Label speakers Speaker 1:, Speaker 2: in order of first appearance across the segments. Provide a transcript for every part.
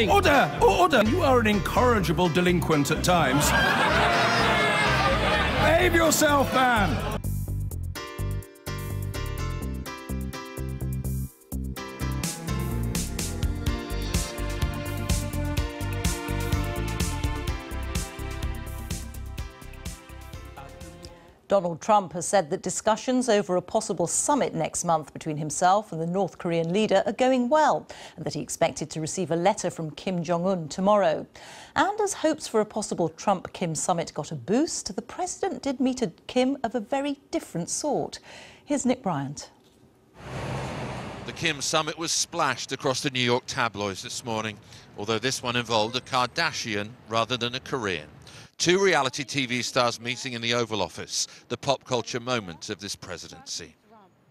Speaker 1: Order! Order! You are an incorrigible delinquent at times. Behave yourself, man!
Speaker 2: Donald Trump has said that discussions over a possible summit next month between himself and the North Korean leader are going well, and that he expected to receive a letter from Kim Jong-un tomorrow. And as hopes for a possible Trump-Kim summit got a boost, the president did meet a Kim of a very different sort. Here's Nick Bryant.
Speaker 3: The Kim summit was splashed across the New York tabloids this morning, although this one involved a Kardashian rather than a Korean. Two reality TV stars meeting in the Oval Office, the pop culture moment of this presidency.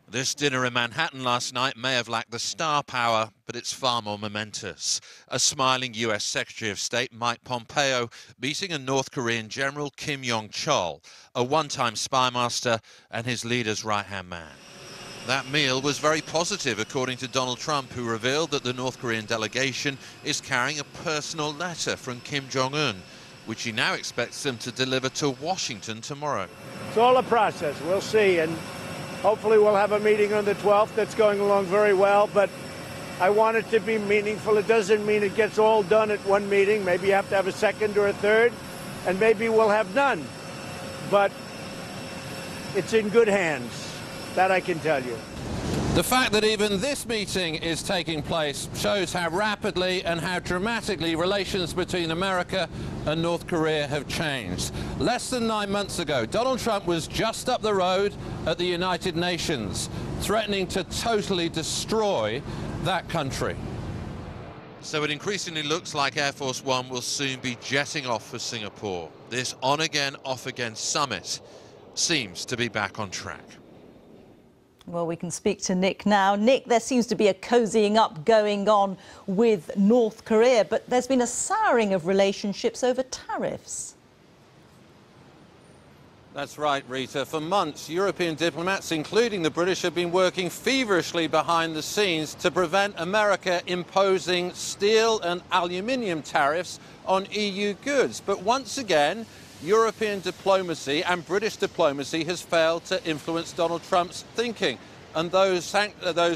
Speaker 3: This dinner in Manhattan last night may have lacked the star power, but it's far more momentous. A smiling US Secretary of State, Mike Pompeo, meeting a North Korean General, Kim Yong-chol, a one-time spy master and his leader's right-hand man. That meal was very positive, according to Donald Trump, who revealed that the North Korean delegation is carrying a personal letter from Kim Jong-un, which he now expects them to deliver to Washington tomorrow.
Speaker 4: It's all a process. We'll see, and hopefully we'll have a meeting on the 12th that's going along very well, but I want it to be meaningful. It doesn't mean it gets all done at one meeting. Maybe you have to have a second or a third, and maybe we'll have none. But it's in good hands, that I can tell you.
Speaker 5: The fact that even this meeting is taking place shows how rapidly and how dramatically relations between America and North Korea have changed. Less than 9 months ago, Donald Trump was just up the road at the United Nations, threatening to totally destroy that country.
Speaker 3: So it increasingly looks like Air Force One will soon be jetting off for Singapore. This on-again, off-again summit seems to be back on track.
Speaker 2: Well, we can speak to Nick now. Nick, there seems to be a cozying up going on with North Korea, but there's been a souring of relationships over tariffs.
Speaker 5: That's right, Rita. For months, European diplomats, including the British, have been working feverishly behind the scenes to prevent America imposing steel and aluminium tariffs on EU goods. But once again, European diplomacy and British diplomacy has failed to influence Donald Trump's thinking, and those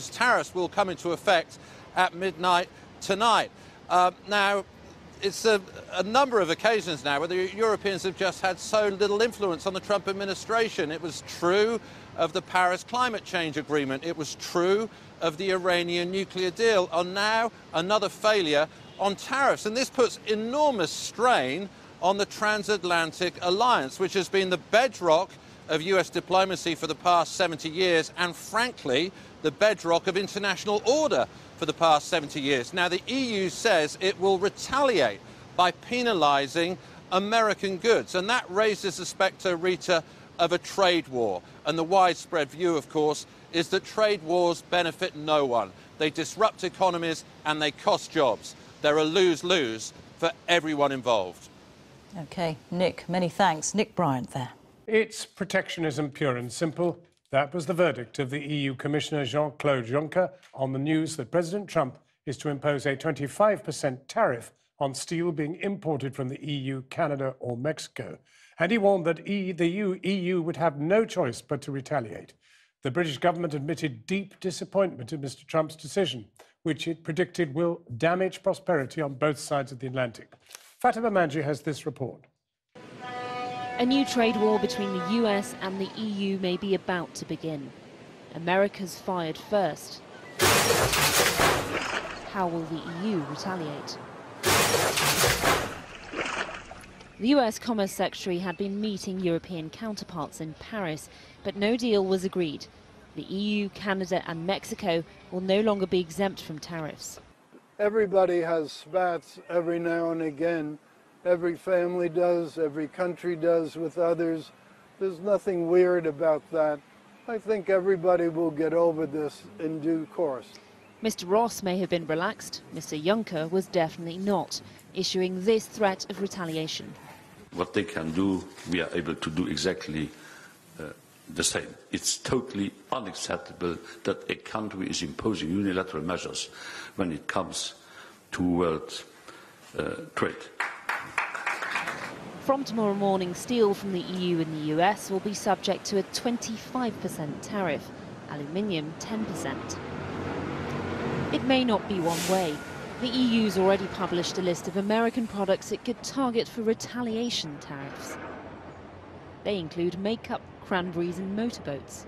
Speaker 5: tariffs will come into effect at midnight tonight. Now, it's a number of occasions now where the Europeans have just had so little influence on the Trump administration. It was true of the Paris climate change agreement. It was true of the Iranian nuclear deal. And now another failure on tariffs. And this puts enormous strain on the transatlantic alliance, which has been the bedrock of US diplomacy for the past 70 years and, frankly, the bedrock of international order for the past 70 years. Now, the EU says it will retaliate by penalising American goods, and that raises the spectre, Rita, of a trade war. And the widespread view, of course, is that trade wars benefit no one. They disrupt economies and they cost jobs. They're a lose-lose for everyone involved.
Speaker 2: OK, Nick, many thanks. Nick Bryant there.
Speaker 6: It's protectionism pure and simple. That was the verdict of the EU Commissioner Jean-Claude Juncker on the news that President Trump is to impose a 25% tariff on steel being imported from the EU, Canada or Mexico. And he warned that the EU would have no choice but to retaliate. The British government admitted deep disappointment in Mr. Trump's decision, which it predicted will damage prosperity on both sides of the Atlantic. Fatima Manji has this report.
Speaker 7: A new trade war between the US and the EU may be about to begin. America's fired first. How will the EU retaliate? The US Commerce Secretary had been meeting European counterparts in Paris, but no deal was agreed. The EU, Canada and Mexico will no longer be exempt from tariffs.
Speaker 8: Everybody has spats every now and again. Every family does, every country does with others. There's nothing weird about that. I think everybody will get over this in due course.
Speaker 7: Mr. Ross may have been relaxed. Mr. Juncker was definitely not, issuing this threat of retaliation.
Speaker 9: What they can do, we are able to do exactly the same. It's totally unacceptable that a country is imposing unilateral measures when it comes to world trade.
Speaker 7: From tomorrow morning, steel from the EU and the US will be subject to a 25% tariff, aluminium 10%. It may not be one way. The EU's already published a list of American products it could target for retaliation tariffs. They include makeup, cranberries and motorboats.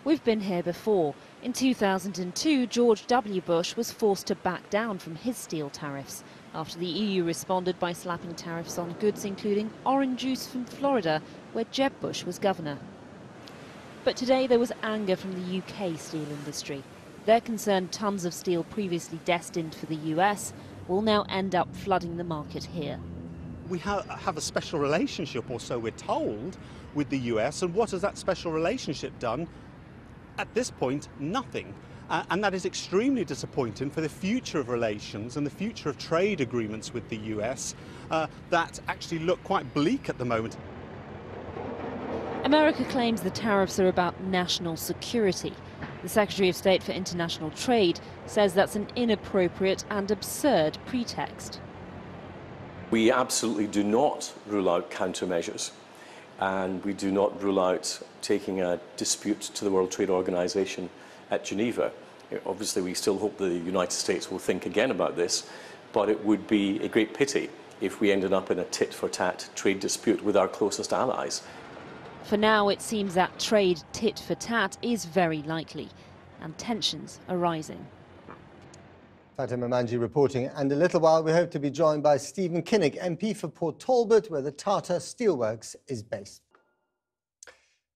Speaker 7: We've been here before. In 2002, George W. Bush was forced to back down from his steel tariffs after the EU responded by slapping tariffs on goods including orange juice from Florida, where Jeb Bush was governor. But today there was anger from the UK steel industry. They're concerned tons of steel previously destined for the US will now end up flooding the market here.
Speaker 10: We have a special relationship, or so we're told, with the US, and what has that special relationship done? At this point, nothing. And that is extremely disappointing for the future of relations and the future of trade agreements with the US that actually look quite bleak at the moment.
Speaker 7: America claims the tariffs are about national security. The Secretary of State for International Trade says that's an inappropriate and absurd pretext.
Speaker 11: We absolutely do not rule out countermeasures, and we do not rule out taking a dispute to the World Trade Organization at Geneva. Obviously, we still hope the United States will think again about this, but it would be a great pity if we ended up in a tit-for-tat trade dispute with our closest allies.
Speaker 7: For now, it seems that trade tit-for-tat is very likely, and tensions are rising.
Speaker 12: Fatima Manji reporting, and in a little while we hope to be joined by Stephen Kinnock, MP for Port Talbot, where the Tata Steelworks is based.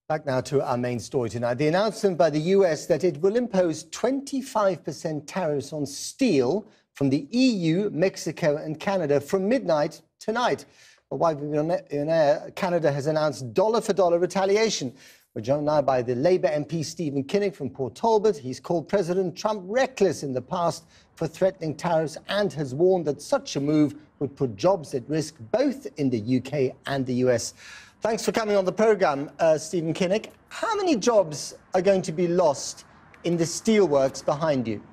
Speaker 12: Back now to our main story tonight. The announcement by the US that it will impose 25% tariffs on steel from the EU, Mexico and Canada from midnight tonight. But while we've been on air, Canada has announced dollar-for-dollar retaliation. We're joined now by the Labour MP Stephen Kinnock from Port Talbot. He's called President Trump reckless in the past for threatening tariffs and has warned that such a move would put jobs at risk both in the UK and the US. Thanks for coming on the programme, Stephen Kinnock. How many jobs are going to be lost in the steelworks behind you?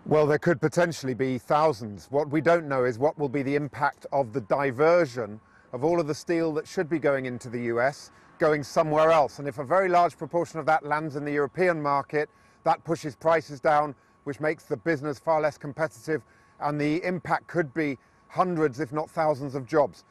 Speaker 13: Well, there could potentially be thousands. What we don't know is what will be the impact of the diversion of all of the steel that should be going into the US, going somewhere else. And if a very large proportion of that lands in the European market, that pushes prices down, which makes the business far less competitive. And the impact could be hundreds, if not thousands of jobs,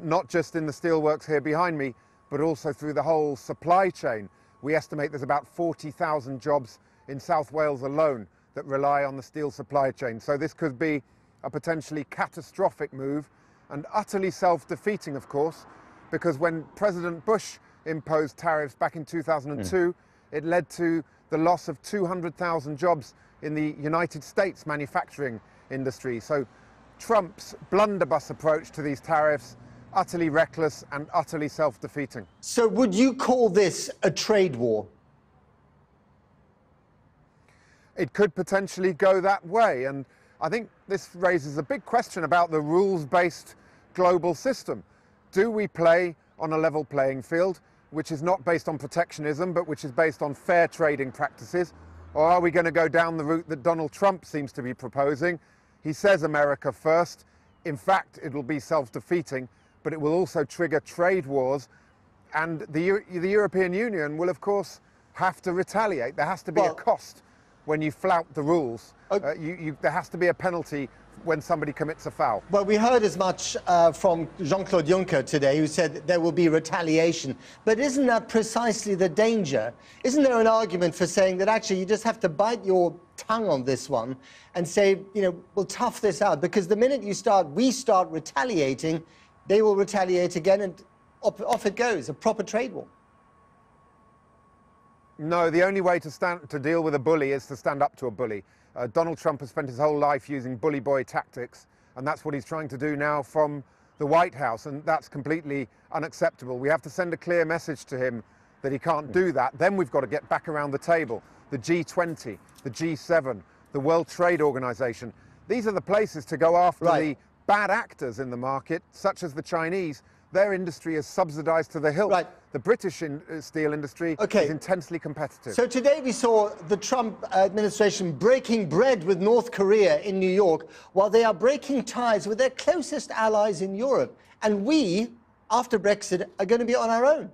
Speaker 13: not just in the steelworks here behind me, but also through the whole supply chain. We estimate there's about 40,000 jobs in South Wales alone that rely on the steel supply chain. So this could be a potentially catastrophic move and utterly self-defeating, of course, because when President Bush imposed tariffs back in 2002, it led to the loss of 200,000 jobs in the United States manufacturing industry. So Trump's blunderbuss approach to these tariffs, utterly reckless and utterly self-defeating.
Speaker 12: So would you call this a trade war?
Speaker 13: It could potentially go that way, and I think this raises a big question about the rules-based global system. Do we play on a level playing field, which is not based on protectionism, but which is based on fair trading practices? Or are we going to go down the route that Donald Trump seems to be proposing? He says America first. In fact, it'll be self-defeating, but it will also trigger trade wars. And the European Union will, of course, have to retaliate. There has to be a cost when you flout the rules. There has to be a penalty when somebody commits a foul.
Speaker 12: Well, we heard as much from Jean-Claude Juncker today, who said there will be retaliation. But isn't that precisely the danger? Isn't there an argument for saying that actually you just have to bite your tongue on this one and say, you know, we'll tough this out? Because the minute we start retaliating, they will retaliate again, and off it goes, a proper trade war.
Speaker 13: No, the only way to deal with a bully is to stand up to a bully. Donald Trump has spent his whole life using bully boy tactics, and that's what he's trying to do now from the White House, and that's completely unacceptable. We have to send a clear message to him that he can't do that. Then we've got to get back around the table. The G20, the G7, the World Trade Organization. These are the places to go after the bad actors in the market, such as the Chinese. Their industry is subsidized to the hilt. The British steel industry is intensely competitive.
Speaker 12: So today we saw the Trump administration breaking bread with North Korea in New York while they are breaking ties with their closest allies in Europe. And we, after Brexit, are going to be on our own.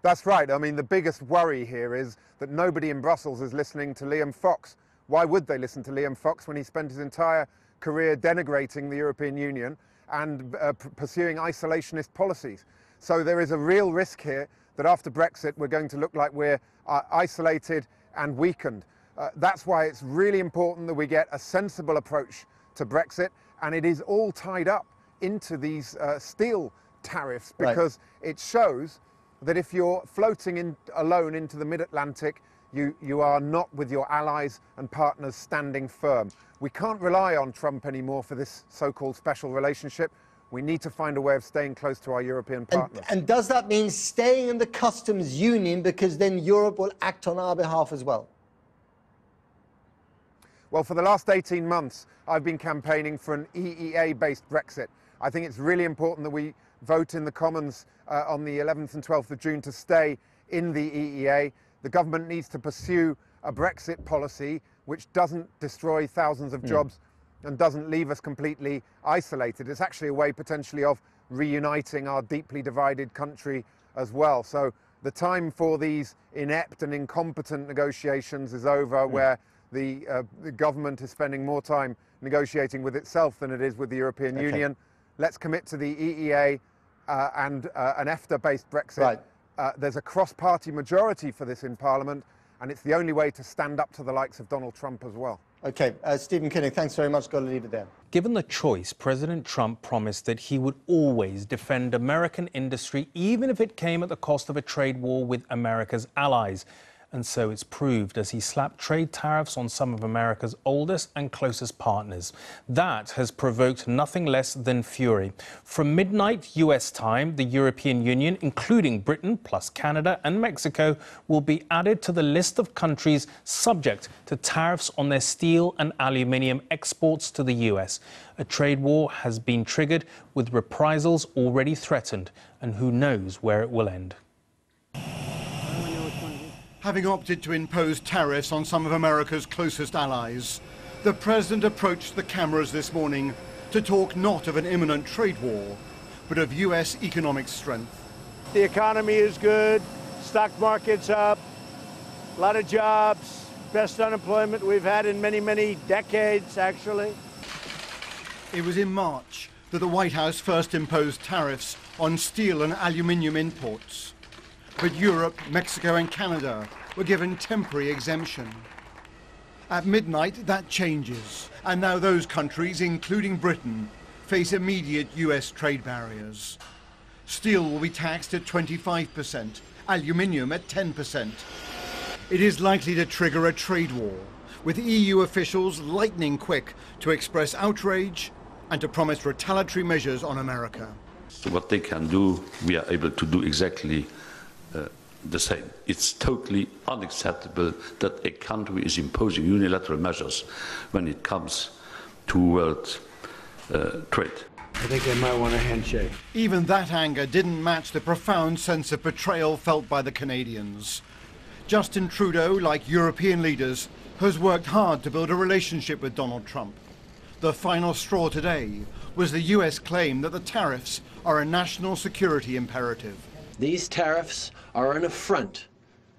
Speaker 13: That's right. I mean, the biggest worry here is that nobody in Brussels is listening to Liam Fox. Why would they listen to Liam Fox when he spent his entire career denigrating the European Union and pursuing isolationist policies? So there is a real risk here that after Brexit we're going to look like we're isolated and weakened. That's why it's really important that we get a sensible approach to Brexit, and it is all tied up into these steel tariffs, because it shows that if you're floating alone into the mid-Atlantic, you are not with your allies and partners standing firm. We can't rely on Trump anymore for this so-called special relationship. We need to find a way of staying close to our European partners.
Speaker 12: And does that mean staying in the customs union, because then Europe will act on our behalf as well?
Speaker 13: Well, for the last 18 months, I've been campaigning for an EEA-based Brexit. I think it's really important that we vote in the Commons on the 11th and 12th of June to stay in the EEA. The government needs to pursue a Brexit policy which doesn't destroy thousands of jobs and doesn't leave us completely isolated. It's actually a way potentially of reuniting our deeply divided country as well. So the time for these inept and incompetent negotiations is over, where the government is spending more time negotiating with itself than it is with the European Union. Let's commit to the EEA and an EFTA-based Brexit. There's a cross-party majority for this in Parliament, and it's the only way to stand up to the likes of Donald Trump as well.
Speaker 12: OK, Stephen Kinnock, thanks very much. Got to leave it there.
Speaker 14: Given the choice, President Trump promised that he would always defend American industry, even if it came at the cost of a trade war with America's allies. And so it's proved as he slapped trade tariffs on some of America's oldest and closest partners. That has provoked nothing less than fury. From midnight US time, the European Union, including Britain, plus Canada and Mexico, will be added to the list of countries subject to tariffs on their steel and aluminium exports to the US. A trade war has been triggered, with reprisals already threatened, and who knows where it will end.
Speaker 15: Having opted to impose tariffs on some of America's closest allies, the president approached the cameras this morning to talk not of an imminent trade war, but of US economic strength.
Speaker 4: The economy is good, stock market's up, a lot of jobs, best unemployment we've had in many, many decades, actually.
Speaker 15: It was in March that the White House first imposed tariffs on steel and aluminium imports. But Europe, Mexico and Canada were given temporary exemption. At midnight, that changes, and now those countries, including Britain, face immediate US trade barriers. Steel will be taxed at 25%, aluminium at 10%. It is likely to trigger a trade war, with EU officials lightning quick to express outrage and to promise retaliatory measures on America.
Speaker 9: What they can do, we are able to do exactly the same. It's totally unacceptable that a country is imposing unilateral measures when it comes to world trade.
Speaker 15: I think they might want a handshake. Even that anger didn't match the profound sense of betrayal felt by the Canadians. Justin Trudeau, like European leaders, has worked hard to build a relationship with Donald Trump. The final straw today was the US claim that the tariffs are a national security imperative.
Speaker 16: These tariffs are an affront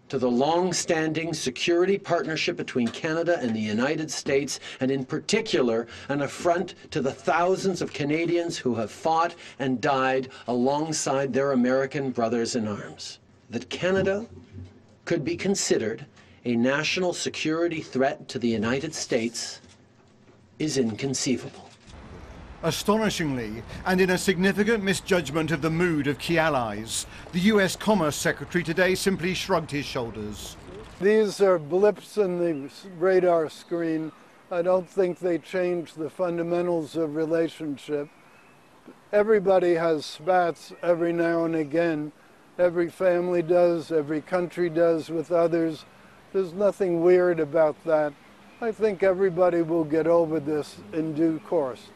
Speaker 16: to the long-standing security partnership between Canada and the United States, and in particular, an affront to the thousands of Canadians who have fought and died alongside their American brothers in arms. That Canada could be considered a national security threat to the United States is inconceivable.
Speaker 15: Astonishingly, and in a significant misjudgment of the mood of key allies, the US Commerce Secretary today simply shrugged his shoulders.
Speaker 8: These are blips in the radar screen. I don't think they change the fundamentals of relationship. Everybody has spats every now and again. Every family does, every country does with others. There's nothing weird about that. I think everybody will get over this in due course.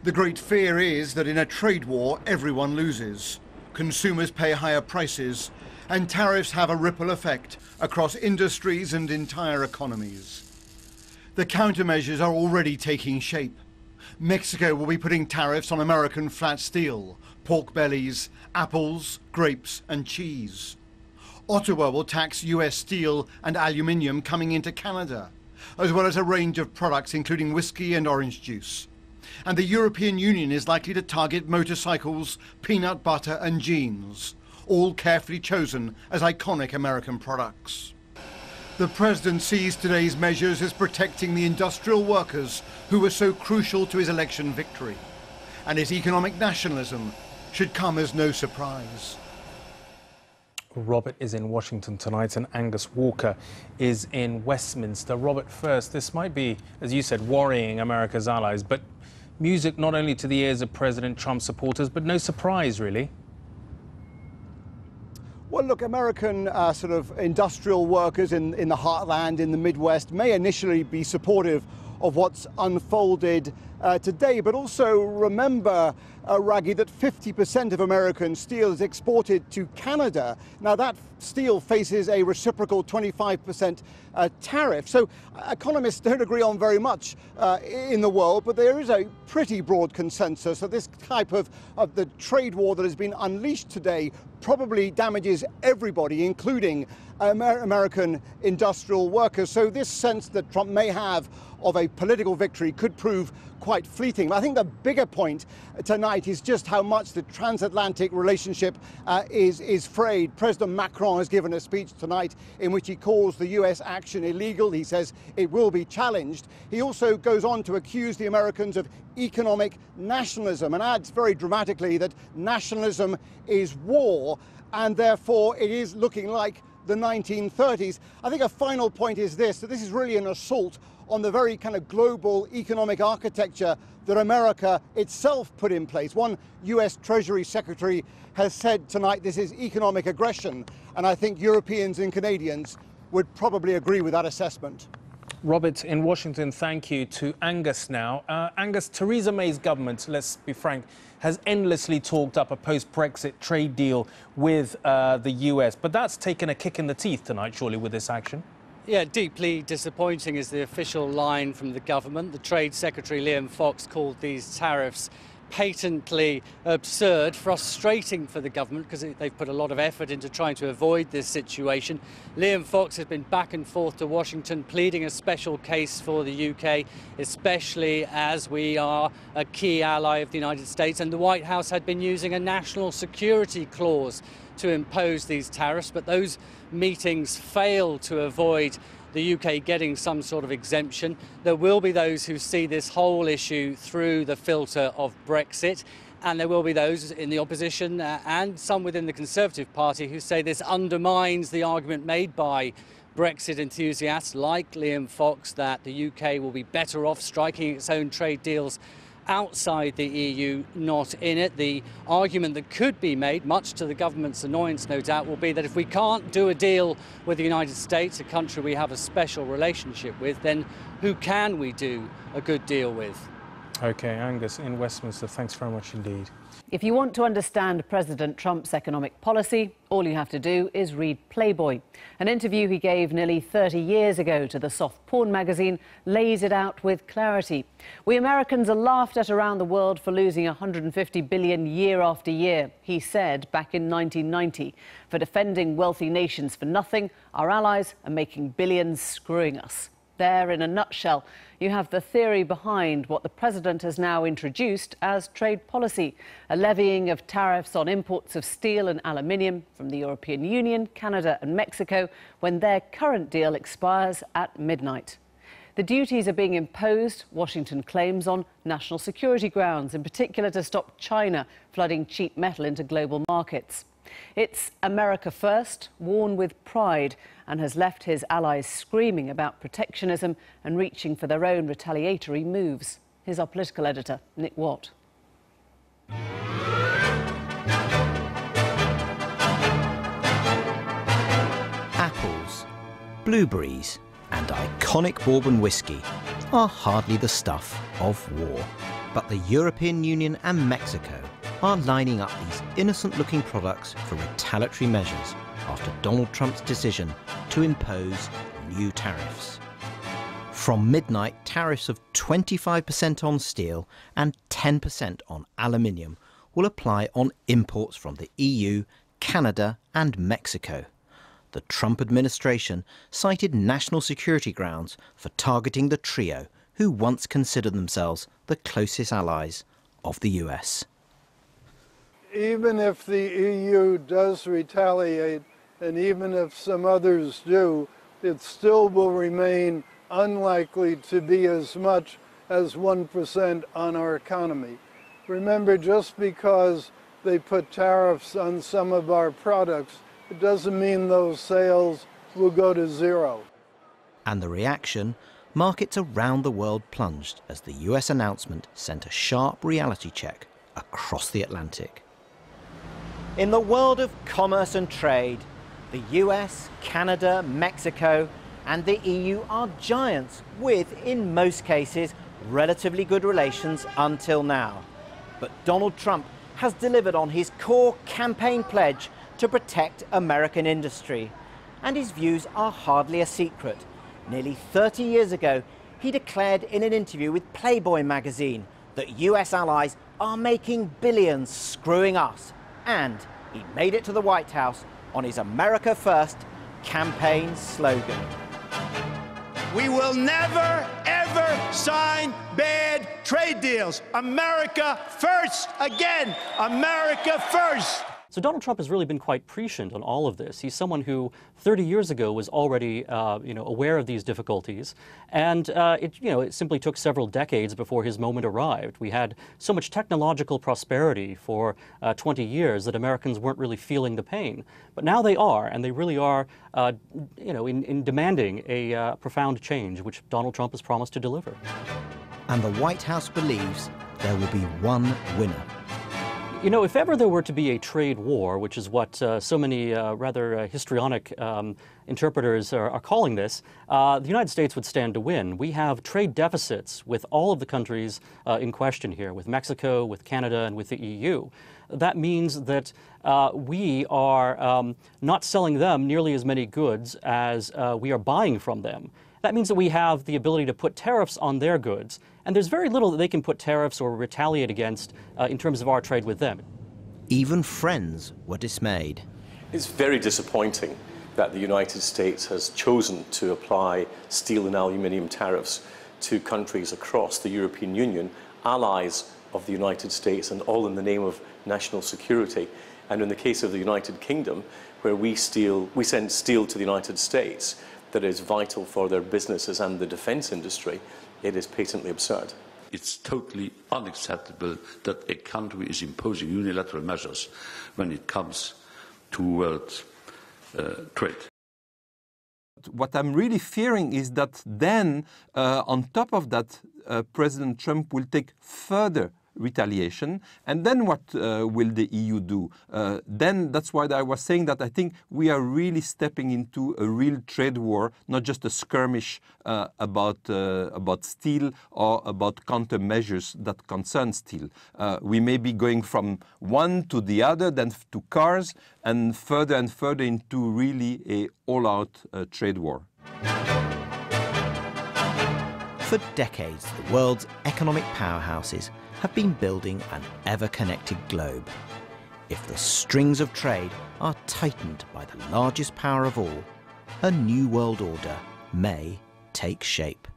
Speaker 15: The great fear is that in a trade war, everyone loses. Consumers pay higher prices, and tariffs have a ripple effect across industries and entire economies. The countermeasures are already taking shape. Mexico will be putting tariffs on American flat steel, pork bellies, apples, grapes and cheese. Ottawa will tax US steel and aluminium coming into Canada, as well as a range of products including whiskey and orange juice. And the European Union is likely to target motorcycles, peanut butter and jeans, all carefully chosen as iconic American products. The President sees today's measures as protecting the industrial workers who were so crucial to his election victory. And his economic nationalism should come as no surprise.
Speaker 14: Robert is in Washington tonight and Angus Walker is in Westminster. Robert, first, this might be, as you said, worrying America's allies, but music not only to the ears of President Trump supporters, but no surprise, really.
Speaker 17: Well, look, American sort of industrial workers in the heartland, in the Midwest, may initially be supportive of what's unfolded today, but also remember, Raggy, that 50% of American steel is exported to Canada. Now, that steel faces a reciprocal 25% tariff. So economists don't agree on very much in the world, but there is a pretty broad consensus that this type of the trade war that has been unleashed today probably damages everybody, including American industrial workers. So this sense that Trump may have of a political victory could prove quite fleeting. But I think the bigger point tonight is just how much the transatlantic relationship is frayed. President Macron has given a speech tonight in which he calls the US action illegal. He says it will be challenged. He also goes on to accuse the Americans of economic nationalism and adds very dramatically that nationalism is war, and therefore it is looking like the 1930s. I think a final point is this, that this is really an assault on the very kind of global economic architecture that America itself put in place. One US Treasury Secretary has said tonight this is economic aggression, and I think Europeans and Canadians would probably agree with that assessment.
Speaker 14: Robert in Washington, thank you. To Angus now. Angus, Theresa May's government, let's be frank, has endlessly talked up a post-Brexit trade deal with the US, but that's taken a kick in the teeth tonight, surely, with this action.
Speaker 18: Yeah, deeply disappointing is the official line from the government. The Trade Secretary, Liam Fox, called these tariffs patently absurd, frustrating for the government because they've put a lot of effort into trying to avoid this situation. Liam Fox has been back and forth to Washington pleading a special case for the UK, especially as we are a key ally of the United States, and the White House had been using a national security clause to impose these tariffs, but those meetings failed to avoid the UK getting some sort of exemption. There will be those who see this whole issue through the filter of Brexit, and there will be those in the opposition and some within the Conservative Party who say this undermines the argument made by Brexit enthusiasts like Liam Fox that the UK will be better off striking its own trade deals outside the EU, not in it. The argument that could be made, much to the government's annoyance no doubt, will be that if we can't do a deal with the United States, a country we have a special relationship with, then who can we do a good deal with?
Speaker 14: OK, Angus in Westminster, thanks very much indeed.
Speaker 19: If you want to understand President Trump's economic policy, all you have to do is read Playboy. An interview he gave nearly 30 years ago to the soft porn magazine lays it out with clarity. We Americans are laughed at around the world for losing $150 billion year after year, he said back in 1990. For defending wealthy nations for nothing, our allies are making billions screwing us. There, in a nutshell, you have the theory behind what the president has now introduced as trade policy, a levying of tariffs on imports of steel and aluminium from the European Union, Canada and Mexico when their current deal expires at midnight. The duties are being imposed, Washington claims, on national security grounds, in particular to stop China flooding cheap metal into global markets. It's America first, worn with pride, and has left his allies screaming about protectionism and reaching for their own retaliatory moves. Here's our political editor, Nick Watt.
Speaker 20: Apples, blueberries and iconic bourbon whiskey are hardly the stuff of war. But the European Union and Mexico are lining up these innocent-looking products for retaliatory measures after Donald Trump's decision to impose new tariffs. From midnight, tariffs of 25% on steel and 10% on aluminium will apply on imports from the EU, Canada and Mexico. The Trump administration cited national security grounds for targeting the trio who once considered themselves the closest allies of the US.
Speaker 8: Even if the EU does retaliate, and even if some others do, it still will remain unlikely to be as much as 1% on our economy. Remember, just because they put tariffs on some of our products, it doesn't mean those sales will go to zero.
Speaker 20: And the reaction? Markets around the world plunged as the US announcement sent a sharp reality check across the Atlantic. In the world of commerce and trade, the US, Canada, Mexico and the EU are giants with, in most cases, relatively good relations until now. But Donald Trump has delivered on his core campaign pledge to protect American industry. And his views are hardly a secret. Nearly 30 years ago, he declared in an interview with Playboy magazine that US allies are making billions screwing us. And he made it to the White House on his America First campaign slogan.
Speaker 21: We will never, ever sign bad trade deals. America first. Again, America first.
Speaker 22: So Donald Trump has really been quite prescient on all of this. He's someone who 30 years ago was already aware of these difficulties. And it simply took several decades before his moment arrived. We had so much technological prosperity for 20 years that Americans weren't really feeling the pain. But now they are, and they really are in demanding a profound change, which Donald Trump has promised to deliver.
Speaker 20: And the White House believes there will be one winner.
Speaker 22: You know, if ever there were to be a trade war, which is what so many rather histrionic interpreters are calling this, the United States would stand to win. We have trade deficits with all of the countries in question here, with Mexico, with Canada, and with the EU. That means that we are not selling them nearly as many goods as we are buying from them. That means that we have the ability to put tariffs on their goods, and there's very little that they can put tariffs or retaliate against in terms of our trade with them.
Speaker 20: Even friends were dismayed.
Speaker 11: It's very disappointing that the United States has chosen to apply steel and aluminium tariffs to countries across the European Union, allies of the United States, and all in the name of national security. And in the case of the United Kingdom, where we send steel to the United States that is vital for their businesses and the defense industry, it is patently absurd.
Speaker 9: It's totally unacceptable that a country is imposing unilateral measures when it comes to world trade.
Speaker 23: What I'm really fearing is that then, on top of that, President Trump will take further retaliation. And then what will the EU do? Then that's why I was saying that I think we are really stepping into a real trade war, not just a skirmish about steel or about countermeasures that concern steel. We may be going from one to the other, then to cars, and further into really a all-out trade war.
Speaker 20: For decades, the world's economic powerhouses have been building an ever-connected globe. If the strings of trade are tightened by the largest power of all, a new world order may take shape.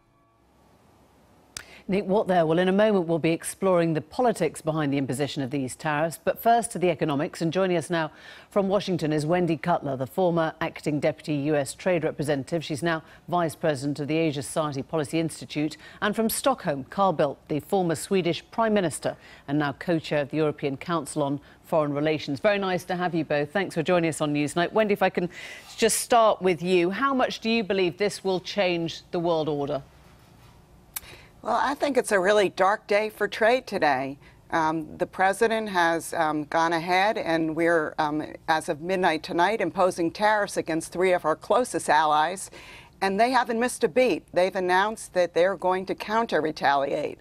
Speaker 19: Nick Watt there. Well, in a moment we'll be exploring the politics behind the imposition of these tariffs. But first to the economics. And joining us now from Washington is Wendy Cutler, the former acting deputy US trade representative. She's now vice president of the Asia Society Policy Institute. And from Stockholm, Carl Bildt, the former Swedish prime minister and now co-chair of the European Council on Foreign Relations. Very nice to have you both. Thanks for joining us on Newsnight. Wendy, if I can just start with you. How much do you believe this will change the world order?
Speaker 24: Well, I think it's a really dark day for trade today. The president has gone ahead and we're, as of midnight tonight, imposing tariffs against 3 of our closest allies, and they haven't missed a beat. They've announced that they're going to counter-retaliate.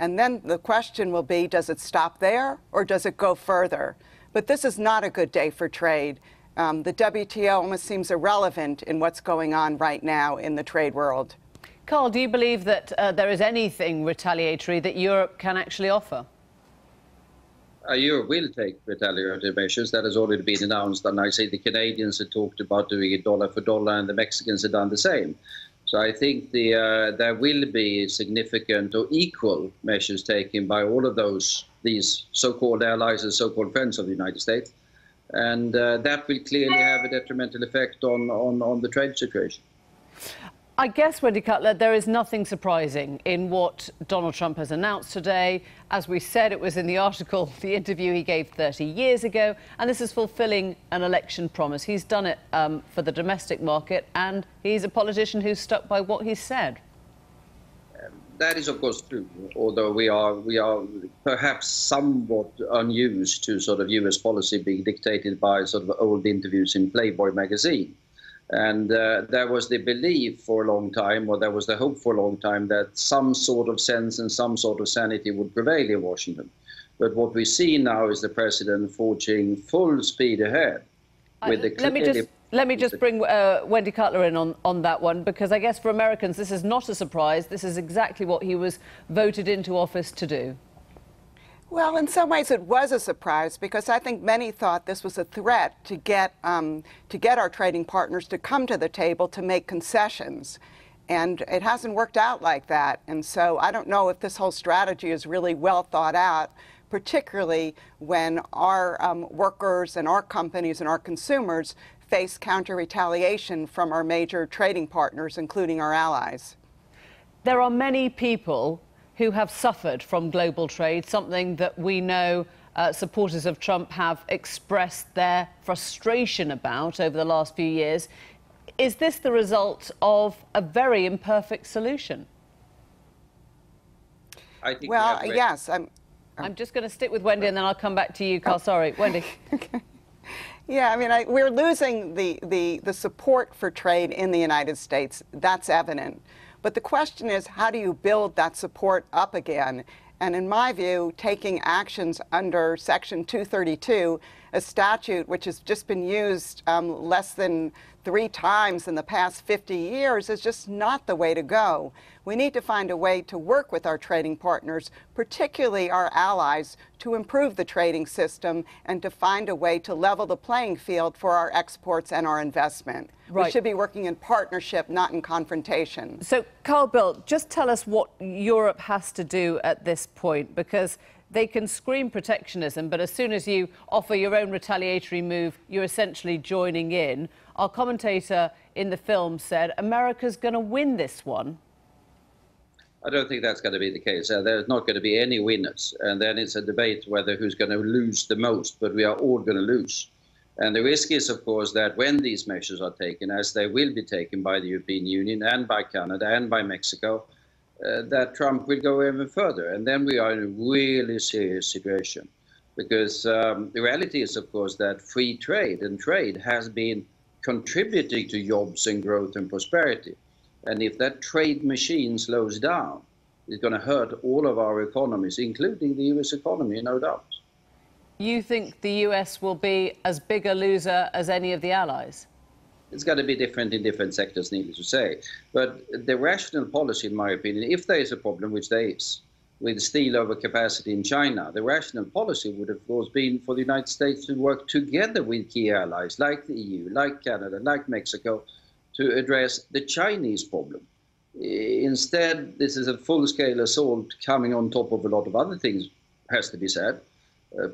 Speaker 24: And then the question will be, does it stop there or does it go further? But this is not a good day for trade. The WTO almost seems irrelevant in what's going on right now in the trade world.
Speaker 19: Carl, do you believe that there is anything retaliatory that Europe can actually offer?
Speaker 1: Europe will take retaliatory measures. That has already been announced, and I say the Canadians have talked about doing it dollar for dollar, and the Mexicans have done the same. So I think there will be significant or equal measures taken by all of these so-called allies and so-called friends of the United States, and that will clearly have a detrimental effect on the trade situation.
Speaker 19: I guess, Wendy Cutler, there is nothing surprising in what Donald Trump has announced today. As we said, it was in the article, the interview he gave 30 years ago, and this is fulfilling an election promise. He's done it for the domestic market, and he's a politician who's stuck by what he said.
Speaker 1: That is, of course, true, although we are perhaps somewhat unused to sort of US policy being dictated by sort of old interviews in Playboy magazine. And there was the belief for a long time, or there was the hope for a long time, that some sort of sense and some sort of sanity would prevail in Washington. But what we see now is the president forging full speed ahead.
Speaker 19: Let me just bring Wendy Cutler in on that one, because I guess for Americans this is not a surprise. This is exactly what he was voted into office to do.
Speaker 24: Well, in some ways it was a surprise, because I think many thought this was a threat to get our trading partners to come to the table to make concessions. And it hasn't worked out like that. And so I don't know if this whole strategy is really well thought out, particularly when our workers and our companies and our consumers face counter-retaliation from our major trading partners, including our allies.
Speaker 19: There are many people who have suffered from global trade, something that we know supporters of Trump have expressed their frustration about over the last few years. Is this the result of a very imperfect solution?
Speaker 1: I think
Speaker 24: yes.
Speaker 19: I'm just going to stick with Wendy and then I'll come back to you, Carl. Sorry, Wendy.
Speaker 24: Okay. Yeah, I mean, we're losing the support for trade in the United States. That's evident. But the question is, how do you build that support up again? And in my view, taking actions under Section 232, a statute which has just been used less than 3 times in the past 50 years, is just not the way to go. We need to find a way to work with our trading partners, particularly our allies, to improve the trading system and to find a way to level the playing field for our exports and our investment.
Speaker 19: Right.
Speaker 24: We should be working in partnership, not in confrontation.
Speaker 19: So, Carl Bildt, just tell us what Europe has to do at this point, because they can scream protectionism, but as soon as you offer your own retaliatory move, you're essentially joining in. Our commentator in the film said, America's going to win this one.
Speaker 1: I don't think that's going to be the case. There's not going to be any winners. And then it's a debate whether who's going to lose the most, but we are all going to lose. And the risk is, of course, that when these measures are taken, as they will be taken by the European Union and by Canada and by Mexico, that Trump will go even further. And then we are in a really serious situation. Because the reality is, of course, that free trade and trade has been contributing to jobs and growth and prosperity. And if that trade machine slows down, it's going to hurt all of our economies, including the US economy, no doubt.
Speaker 19: You think the US will be as big a loser as any of the allies?
Speaker 1: It's going to be different in different sectors, needless to say. But the rational policy, in my opinion, if there is a problem, which there is, with steel overcapacity in China, the rational policy would, of course, been for the United States to work together with key allies like the EU, like Canada, like Mexico, to address the Chinese problem. Instead, this is a full-scale assault coming on top of a lot of other things, has to be said.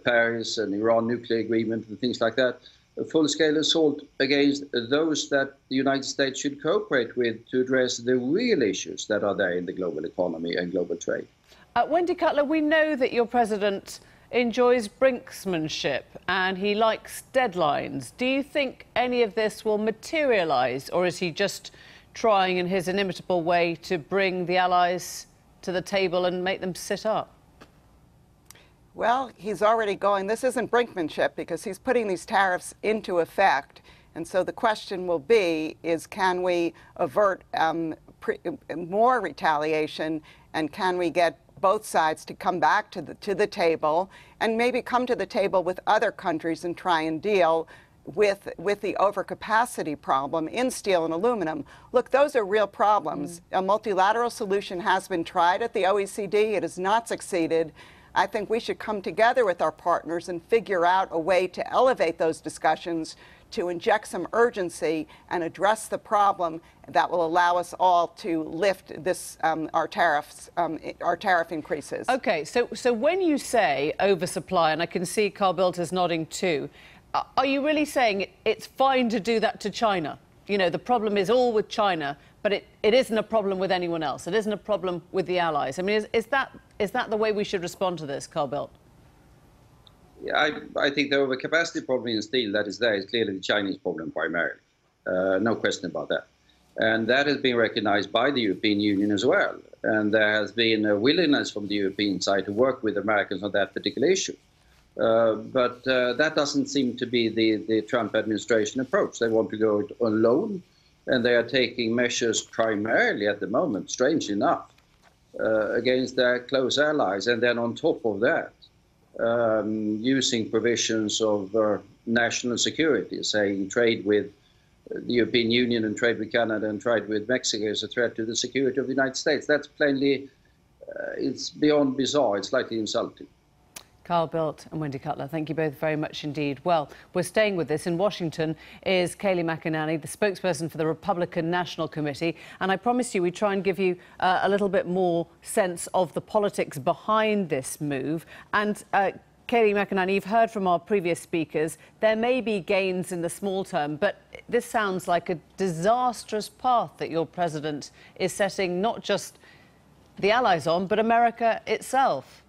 Speaker 1: Paris and Iran nuclear agreement and things like that. A full-scale assault against those that the United States should cooperate with to address the real issues that are there in the global economy and global trade.
Speaker 19: Wendy Cutler, we know that your president enjoys brinksmanship and he likes deadlines. Do you think any of this will materialise, or is he just trying in his inimitable way to bring the allies to the table and make them sit up?
Speaker 24: Well, he's already going. This isn't brinkmanship because he's putting these tariffs into effect. And so the question will be, is can we avert more retaliation, and can we get both sides to come back to the table and maybe come to the table with other countries and try and deal with the overcapacity problem in steel and aluminum. Look, those are real problems. A multilateral solution has been tried at the OECD. It has not succeeded. I think we should come together with our partners and figure out a way to elevate those discussions, to inject some urgency and address the problem that will allow us all to lift this our tariff increases.
Speaker 19: Okay, so when you say oversupply, and I can see Carl Bildt is nodding too, are you really saying it's fine to do that to China? You know, the problem is all with China, but it isn't a problem with anyone else. It isn't a problem with the allies. I mean, is that the way we should respond to this, Carl Bildt?
Speaker 1: Yeah, I think the overcapacity problem in steel that is there is clearly the Chinese problem primarily. No question about that. And that has been recognized by the European Union as well. And there has been a willingness from the European side to work with Americans on that particular issue. But that doesn't seem to be the Trump administration approach. They want to go it alone, and they are taking measures primarily at the moment, strangely enough, against their close allies. And then on top of that, using provisions of national security, saying trade with the European Union and trade with Canada and trade with Mexico is a threat to the security of the United States. That's plainly, it's beyond bizarre, it's slightly insulting.
Speaker 19: Carl Bildt and Wendy Cutler, thank you both very much indeed. Well, we're staying with this. In Washington is Kayleigh McEnany, the spokesperson for the Republican National Committee. And I promised you we'd try and give you a little bit more sense of the politics behind this move. And Kayleigh McEnany, you've heard from our previous speakers, there may be gains in the small term, but this sounds like a disastrous path that your president is setting not just the allies on, but America itself.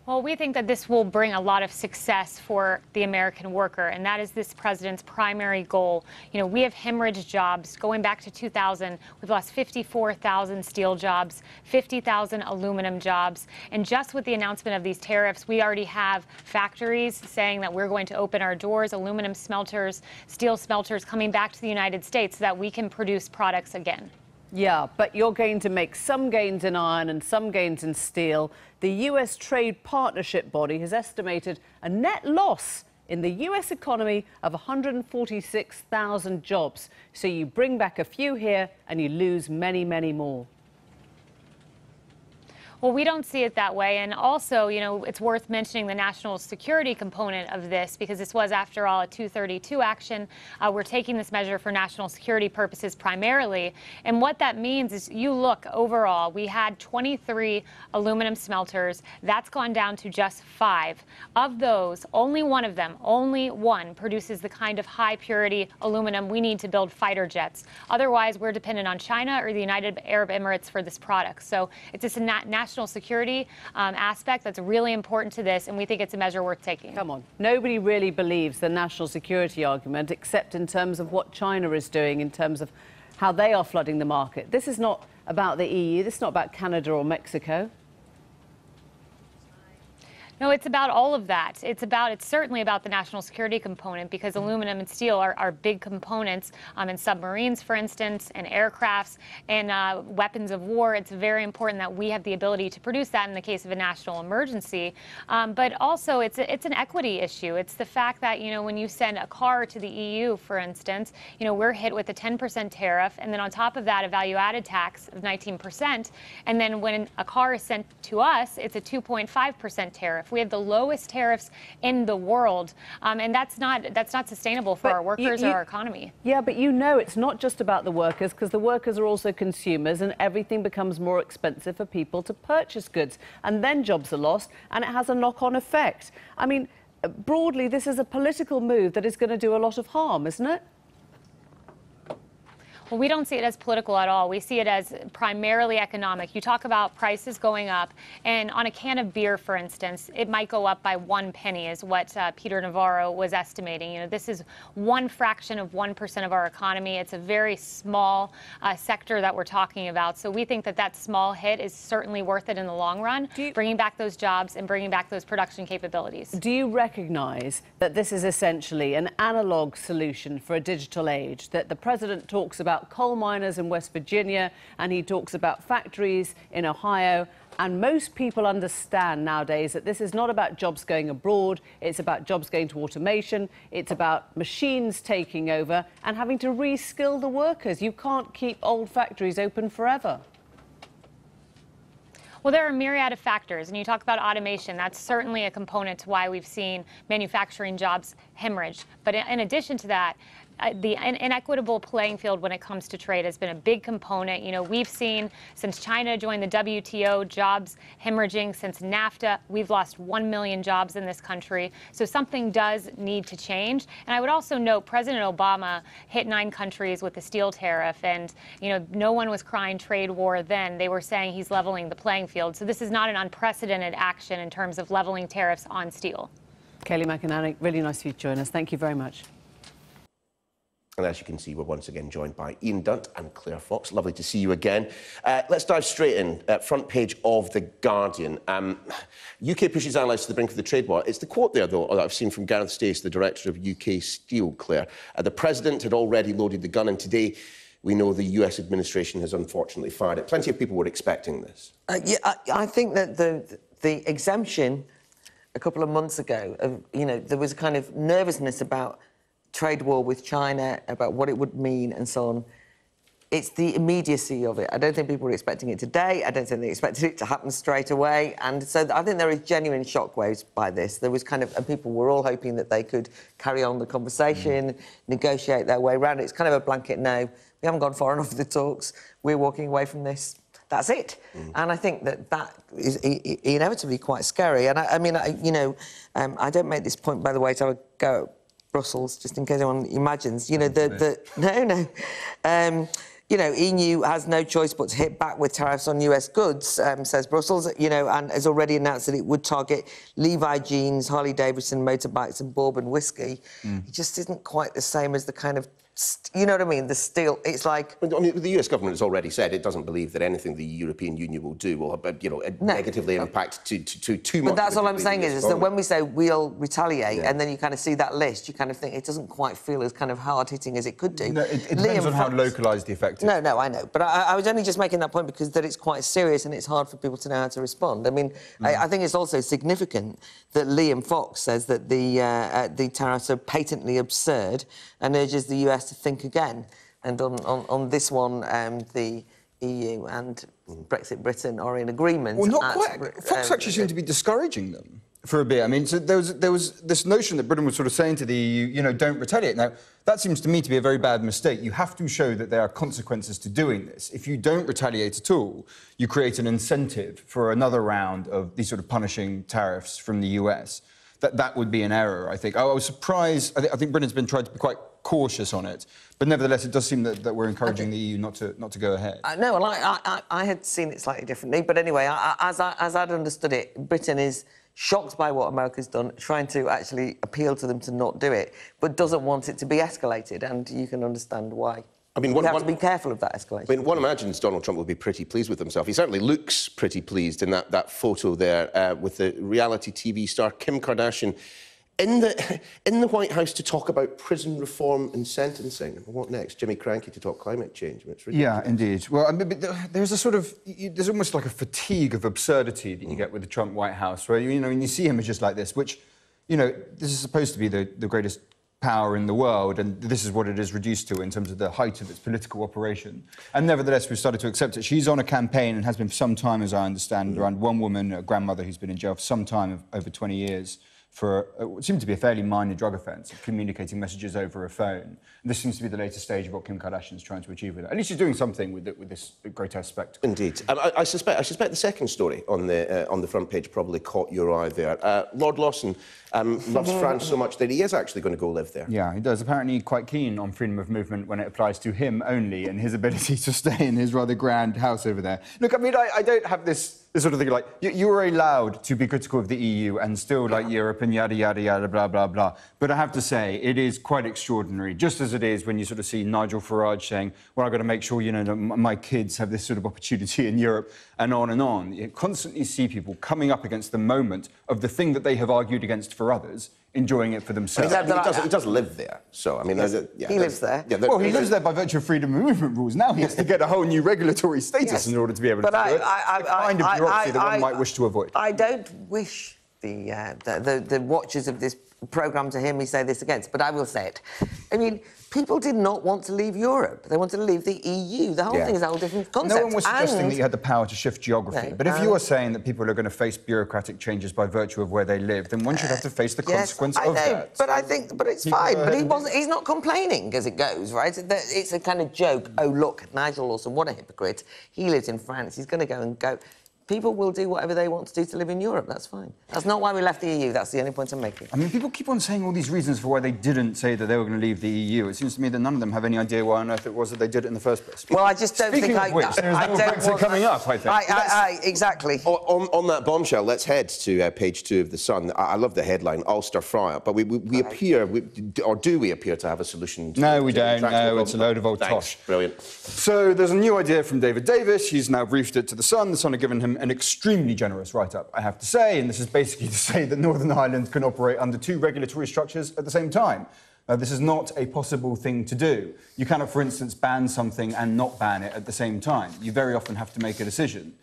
Speaker 2: Well, we think that this will bring a lot of success for the American worker, and that is this president's primary goal. You know, we have hemorrhaged jobs. Going back to 2000, we've lost 54,000 steel jobs, 50,000 aluminum jobs. And just with the announcement of these tariffs, we already have factories saying that we're going to open our doors, aluminum smelters, steel smelters coming back to the United States so that we can produce products again.
Speaker 19: Yeah, but you're going to make some gains in iron and some gains in steel. The US Trade Partnership Body has estimated a net loss in the US economy of 146,000 jobs. So you bring back a few here and you lose many, many more.
Speaker 2: Well, we don't see it that way. And also, you know, it's worth mentioning the national security component of this, because this was, after all, a 232 action. We're taking this measure for national security purposes primarily. And what that means is, you look overall, we had 23 aluminum smelters. That's gone down to just 5. Of those, only one of them, only one, produces the kind of high purity aluminum we need to build fighter jets. Otherwise, we're dependent on China or the United Arab Emirates for this product. So it's just a national security aspect that's really important to this, and we think it's a measure worth taking.
Speaker 19: Come on. Nobody really believes the national security argument, except in terms of what China is doing, in terms of how they are flooding the market. This is not about the EU. This is not about Canada or Mexico.
Speaker 2: No, it's about all of that. It's certainly about the national security component, because aluminum and steel are big components in submarines, for instance, and aircrafts and weapons of war. It's very important that we have the ability to produce that in the case of a national emergency. But also, it's an equity issue. It's the fact that, you know, when you send a car to the EU, for instance, you know, we're hit with a 10% tariff, and then on top of that, a value-added tax of 19%. And then when a car is sent to us, it's a 2.5% tariff. We have the lowest tariffs in the world, and that's not sustainable for our workers or our economy.
Speaker 19: Yeah, but you know it's not just about the workers, because the workers are also consumers, and everything becomes more expensive for people to purchase goods, and then jobs are lost, and it has a knock-on effect. I mean, broadly, this is a political move that is going to do a lot of harm, isn't it?
Speaker 2: Well, we don't see it as political at all. We see it as primarily economic. You talk about prices going up, and on a can of beer, for instance, it might go up by 1 penny, is what Peter Navarro was estimating. You know, this is one fraction of 1% of our economy. It's a very small sector that we're talking about. So we think that that small hit is certainly worth it in the long run, bringing back those jobs and bringing back those production capabilities.
Speaker 19: Do you recognize that this is essentially an analog solution for a digital age, that the president talks about about coal miners in West Virginia, and he talks about factories in Ohio. And most people understand nowadays that this is not about jobs going abroad, it's about jobs going to automation, it's about machines taking over and having to reskill the workers. You can't keep old factories open forever.
Speaker 2: Well, there are a myriad of factors, and you talk about automation. That's certainly a component to why we've seen manufacturing jobs hemorrhage. But in addition to that, the inequitable playing field when it comes to trade has been a big component. You know, we've seen since China joined the WTO, jobs hemorrhaging. Since NAFTA, we've lost 1 million jobs in this country. So something does need to change. And I would also note President Obama hit 9 countries with the steel tariff. And, you know, no one was crying trade war then. They were saying he's leveling the playing field. So this is not an unprecedented action in terms of leveling tariffs on steel.
Speaker 19: Kayleigh McEnany, really nice of you to join us. Thank you very much.
Speaker 3: And as you can see, we're once again joined by Ian Dunt and Claire Fox. Lovely to see you again. Let's dive straight in. Front page of The Guardian. UK pushes allies to the brink of the trade war. It's the quote there, though, that I've seen from Gareth Stace, the director of UK Steel, Claire. The president had already loaded the gun, and today we know the US administration has unfortunately fired it. Plenty of people were expecting this.
Speaker 5: Yeah, I think that the exemption a couple of months ago, you know, there was a kind of nervousness about trade war with China, about what it would mean and so on. It's the immediacy of it. I don't think people were expecting it today. I don't think they expected it to happen straight away. And so I think there is genuine shockwaves by this. There was kind of, and people were all hoping that they could carry on the conversation, negotiate their way around it. It's kind of a blanket no. We haven't gone far enough with the talks. We're walking away from this. That's it. And I think that is inevitably quite scary. And I mean, you know, I don't make this point, by the way, so I would go Brussels, just in case anyone imagines. You know, you know, EU has no choice but to hit back with tariffs on US goods, says Brussels, you know, and has already announced that it would target Levi jeans, Harley-Davidson motorbikes and bourbon whiskey. It just isn't quite the same as the kind of, you know what I mean, the steel, it's like...
Speaker 3: I mean, the US government has already said it doesn't believe that anything the European Union will do will, you know, negatively impact too much.
Speaker 5: But that's all I'm saying is that when we say we'll retaliate, and then you kind of see that list, you kind of think it doesn't quite feel as kind of hard-hitting as it could do.
Speaker 6: No, it depends on how localised the effect is.
Speaker 5: No, I know. But I was only just making that point because that it's quite serious and it's hard for people to know how to respond. I mean, I think it's also significant that Liam Fox says that the tariffs are patently absurd and urges the US to think again. And on this one, the EU and Brexit Britain are in agreement.
Speaker 6: Well, not quite. Fox actually seemed to be discouraging them for a bit. I mean, so there was this notion that Britain was sort of saying to the EU, you know, don't retaliate. Now, that seems to me to be a very bad mistake. You have to show that there are consequences to doing this. If you don't retaliate at all, you create an incentive for another round of these sort of punishing tariffs from the US. That would be an error, I think. I was surprised. I think Britain's been trying to be quite cautious on it, but nevertheless, it does seem that we're encouraging the EU not to go ahead.
Speaker 5: No, well, I had seen it slightly differently, but anyway, as I'd understood it, Britain is shocked by what America's done, trying to actually appeal to them to not do it, but doesn't want it to be escalated, and you can understand why.
Speaker 3: I mean,
Speaker 5: you have to be careful of that escalation.
Speaker 3: I mean, one imagines Donald Trump will be pretty pleased with himself. He certainly looks pretty pleased in that photo there with the reality TV star Kim Kardashian in the White House to talk about prison reform and sentencing. What next? Jimmy Krankie to talk climate change. It's
Speaker 6: yeah, indeed. Well, I mean, there's a sort of... There's almost like a fatigue of absurdity that you get with the Trump White House, where, you know, when you see images like this, which, you know, this is supposed to be the greatest power in the world, and this is what it is reduced to in terms of the height of its political operation. And nevertheless, we've started to accept it. She's on a campaign and has been for some time, as I understand, around one woman, a grandmother who's been in jail for some time, over 20 years, for what seemed to be a fairly minor drug offence of communicating messages over a phone. And this seems to be the latest stage of what Kim Kardashian is trying to achieve with it. At least she's doing something with this grotesque spectacle.
Speaker 3: Indeed. I suspect the second story on the front page probably caught your eye there. Lord Lawson loves France so much that he is actually going to go live there.
Speaker 6: Yeah, he does. Apparently quite keen on freedom of movement when it applies to him only and his ability to stay in his rather grand house over there. Look, I mean, I don't have this sort of thing like, you were allowed to be critical of the EU and still like Europe and yada, yada, yada, blah, blah, blah. But I have to say, it is quite extraordinary, just as it is when you sort of see Nigel Farage saying, well, I've got to make sure, you know, that my kids have this sort of opportunity in Europe, and on and on. You constantly see people coming up against the moment of the thing that they have argued against for others enjoying it for themselves.
Speaker 3: He does live there, so I mean,
Speaker 5: Yes, he lives there.
Speaker 3: Yeah,
Speaker 6: well, he lives there by virtue of freedom of movement rules. Now he has to get a whole new regulatory status in order to be able to do it. The kind of bureaucracy that one might wish to avoid.
Speaker 5: I don't wish the watchers of this programme to hear me say this against, but I will say it. I mean, people did not want to leave Europe. They wanted to leave the EU. The whole thing is a whole different concept.
Speaker 6: No one was suggesting that you had the power to shift geography.
Speaker 5: No,
Speaker 6: but if you are saying that people are going to face bureaucratic changes by virtue of where they live, then one should have to face the consequence of that.
Speaker 5: But it's fine. But he's not complaining as it goes, right? It's a kind of joke. Oh, look, Nigel Lawson, what a hypocrite. He lives in France. He's going to go and go. People will do whatever they want to do to live in Europe. That's fine. That's not why we left the EU. That's the only point I'm making.
Speaker 6: I mean, people keep on saying all these reasons for why they didn't say that they were going to leave the EU. It seems to me that none of them have any idea why on earth it was that they did it in the first place.
Speaker 5: Well, I just don't
Speaker 6: Speaking
Speaker 5: think
Speaker 6: of which, there's no Brexit coming up, I think.
Speaker 5: Exactly.
Speaker 3: On that bombshell, let's head to page 2 of The Sun. I love the headline, Ulster Fire, but we appear, or do we appear to have a solution?
Speaker 6: No, we don't. No, it's a load of old tosh.
Speaker 3: Brilliant.
Speaker 6: So there's a new idea from David Davis. He's now briefed it to The Sun. The Sun have given him an extremely generous write-up, I have to say, and this is basically to say that Northern Ireland can operate under 2 regulatory structures at the same time. This is not a possible thing to do. You cannot, for instance, ban something and not ban it at the same time. You very often have to make a decision.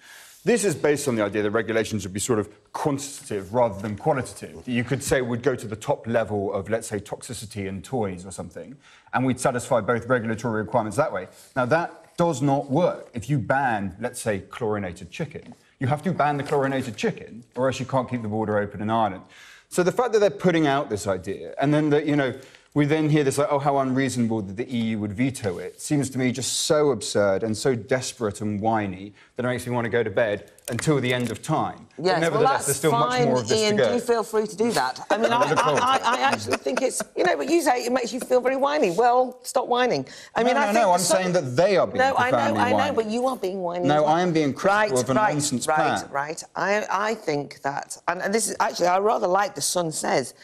Speaker 6: This is based on the idea that regulations would be sort of quantitative rather than qualitative. You could say we'd go to the top level of, let's say, toxicity in toys or something, and we'd satisfy both regulatory requirements that way. Now, that does not work. If you ban, let's say, chlorinated chicken, you have to ban the chlorinated chicken, or else you can't keep the border open in Ireland. So the fact that they're putting out this idea, and then that, you know, we then hear this like, oh, how unreasonable that the EU would veto it, seems to me just so absurd and so desperate and whiny that it makes me want to go to bed until the end of time.
Speaker 5: Yes,
Speaker 6: but nevertheless, there's still much more of this
Speaker 5: Ian,
Speaker 6: to go.
Speaker 5: do feel free to do that. I mean, I actually think it's, you know, but you say it makes you feel very whiny. Well, stop whining. I mean,
Speaker 6: I'm saying that they are being profoundly whiny.
Speaker 5: I know, but you are being whiny.
Speaker 6: No, I am being critical of a nonsense plan.
Speaker 5: Right. I think that, and this is actually, I rather like The Sun says,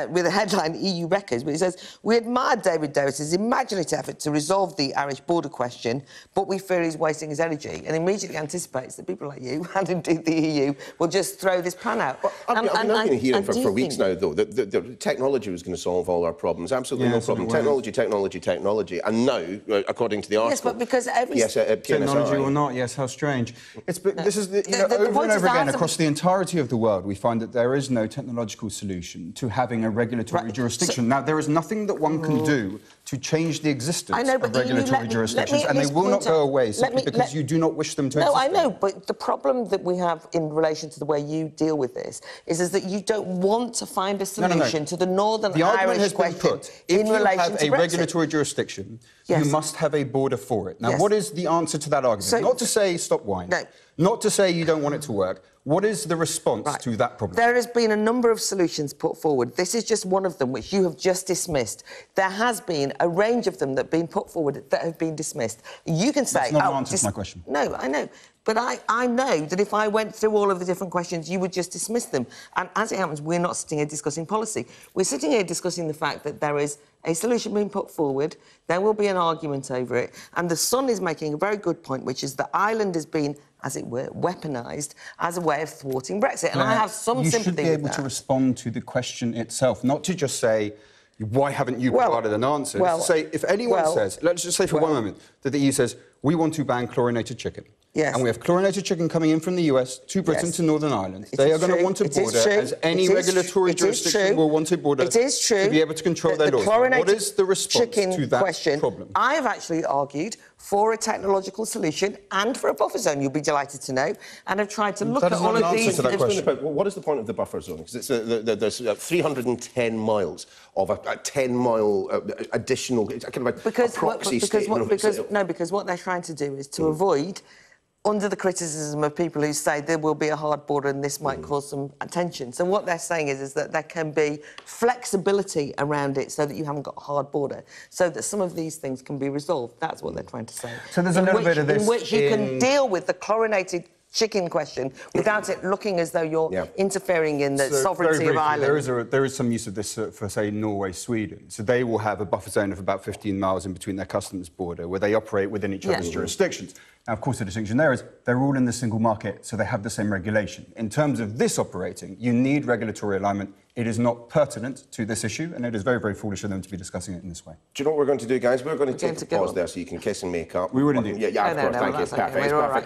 Speaker 5: with the headline EU Records, but it says, we admire David Davis's imaginative effort to resolve the Irish border question, but we fear he's wasting his energy, and immediately anticipates that people like you, and indeed the EU, will just throw this plan out.
Speaker 3: Well, I've been hearing for weeks now, though, that the technology was going to solve all our problems. Absolutely no problem. Technology. And now, according to the article...
Speaker 5: Yes, but because every...
Speaker 3: Yes,
Speaker 6: technology or not, yes, how strange. This is, over and over again, across the entirety of the world, we find that there is no technological solution to having a regulatory jurisdiction. Now, there is nothing that one can do to change the existence of regulatory jurisdictions, and they will not go away simply because you do not wish them to exist.
Speaker 5: No, I know, but the problem that we have in relation to the way you deal with this is that you don't want to find a solution to the Northern Irish question in relation to Brexit.
Speaker 6: If you have a regulatory jurisdiction, you must have a border for it. Now, what is the answer to that argument? Not to say stop whining, not to say you don't want it to work. What is the response to that problem?
Speaker 5: There has been a number of solutions put forward. This is just one of them, which you have just dismissed. There has been a range of them that have been put forward that have been dismissed. You can say...
Speaker 6: That's not an answer to my question.
Speaker 5: No, I know. But I know that if I went through all of the different questions, you would just dismiss them. And as it happens, we're not sitting here discussing policy. We're sitting here discussing the fact that there is a solution being put forward, there will be an argument over it, and The Sun is making a very good point, which is that Ireland has been, as it were, weaponised as a way of thwarting Brexit. And I have some sympathy with that.
Speaker 6: You should be able to respond to the question itself, not to just say, why haven't you provided an answer? Say, if anyone says, let's just say for one moment, that the EU says, we want to ban chlorinated chicken.
Speaker 5: Yes.
Speaker 6: And we have chlorinated chicken coming in from the US to Britain to Northern Ireland. They are going to want a border, as any regulatory jurisdiction will want a border to be able to control their laws. What is the response to that problem?
Speaker 5: I have actually argued for a technological solution and for a buffer zone, you'll be delighted to know, and have tried to look at all of these...
Speaker 3: What is the point of the buffer zone? Because there's 310 miles of a 10-mile additional proxy statement.
Speaker 5: Because what they're trying to do is to avoid... under the criticism of people who say there will be a hard border and this might cause some tension. So what they're saying is that there can be flexibility around it so that you haven't got a hard border, so that some of these things can be resolved. That's what they're trying to say.
Speaker 6: So there's a little bit of this
Speaker 5: in which you can deal with the chlorinated chicken question without it looking as though you're interfering in the sovereignty
Speaker 6: very
Speaker 5: of Ireland.
Speaker 6: There is some use of this for, say, Norway, Sweden. So they will have a buffer zone of about 15 miles in between their customs border where they operate within each other's jurisdictions. Now, of course, the distinction there is they're all in the single market, so they have the same regulation. In terms of this operating, you need regulatory alignment. It is not pertinent to this issue, and it is very, very foolish of them to be discussing it in this way.
Speaker 3: Do you know what we're going to do, guys? We're going to take a pause there so you can kiss and make up.
Speaker 6: We would indeed.
Speaker 3: Yeah, of course. Thank you.
Speaker 5: Perfect.
Speaker 3: It's perfect.
Speaker 5: We're all right.